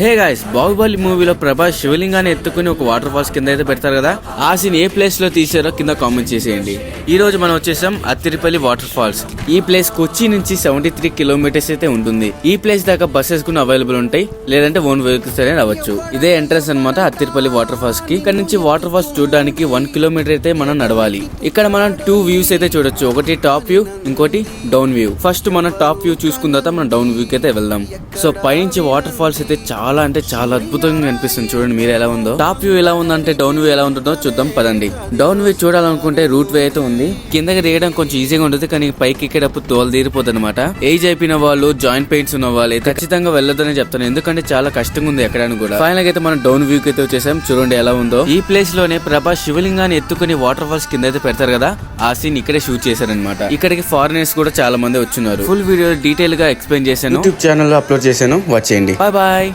Hey guys, Baahubali మూవీలో ప్రభాస్ శివలింగాన్ని ఎత్తుకుని ఒక వాటర్ ఫాల్స్ కింద అయితే పెడతారు కదా, ఆ సీన్ ఏ ప్లేస్ లో తీసారో కింద కామెంట్ చేసేయండి. ఈ రోజు మనం వచ్చేసాం అత్తిరిపల్లి వాటర్ ఫాల్స్. ఈ ప్లేస్ కొచ్చి నుంచి 73 కిలోమీటర్స్ అయితే ఉంటుంది. ఈ ప్లేస్ దాకా బస్సెస్ కూడా అవైలబుల్ ఉంటాయి, లేదంటే ఓన్ వెహికల్స్ అయినా రావచ్చు. ఇదే ఎంట్రన్స్ అన్నమాట అత్తిరిపల్లి వాటర్ ఫాల్స్ కి. ఇక్కడ నుంచి వాటర్ ఫాల్స్ చూడడానికి 1 కిలోమీటర్ అయితే మనం నడవాలి. ఇక్కడ మనం 2 వ్యూస్ అయితే చూడొచ్చు, ఒకటి టాప్ వ్యూ, ఇంకోటి డౌన్ వ్యూ. ఫస్ట్ మనం టాప్ వ్యూ చూసుకున్న తర్వాత మనం డౌన్ వ్యూ కి అయితే వెళ్దాం. సో పైనుంచి వాటర్ ఫాల్స్ అయితే చాలా అంటే చాలా అద్భుతంగా కనిపిస్తుంది. చూడండి మీరు ఎలా ఉందో. టాప్ వ్యూ ఎలా ఉందంటే డౌన్ వ్యూ ఎలా ఉంటుందో చూద్దాం పదండి. డౌన్ వ్యూ చూడాలనుకుంటే రూట్ వే అయితే ఉంది. కిందకి దిగడం కొంచెం ఈజీగా ఉంటుంది, కానీ పైకి ఎక్కేటప్పుడు తోలు తీరిపోతుంది అనమాట. ఏజ్ అయిపోయిన వాళ్ళు, జాయింట్ పెయిన్స్ ఉన్న వాళ్ళు ఖచ్చితంగా వెళ్ళొద్దని చెప్తాను, ఎందుకంటే చాలా కష్టంగా ఉంది ఎక్కడానికి కూడా. ఫైనల్ అయితే మనం డౌన్ వ్యూ కి అయితే వచ్చేసాం. చూడండి ఎలా ఉందో. ఈ ప్లేస్ లోనే ప్రభాస్ శివలింగాన్ని ఎత్తుకుని వాటర్ ఫాల్స్ కింద అయితే పెడతారు కదా, ఆ సీన్ ఇక్కడే షూట్ చేశారనమాట. ఇక్కడికి ఫారినర్స్ కూడా చాలా మంది వచ్చున్నారు. ఫుల్ వీడియో డీటెయిల్ గా ఎక్స్ప్లెయిన్ చేశాను, యూట్యూబ్ ఛానల్ లో అప్లోడ్ చేశాను, వచ్చేయండి. Bye bye.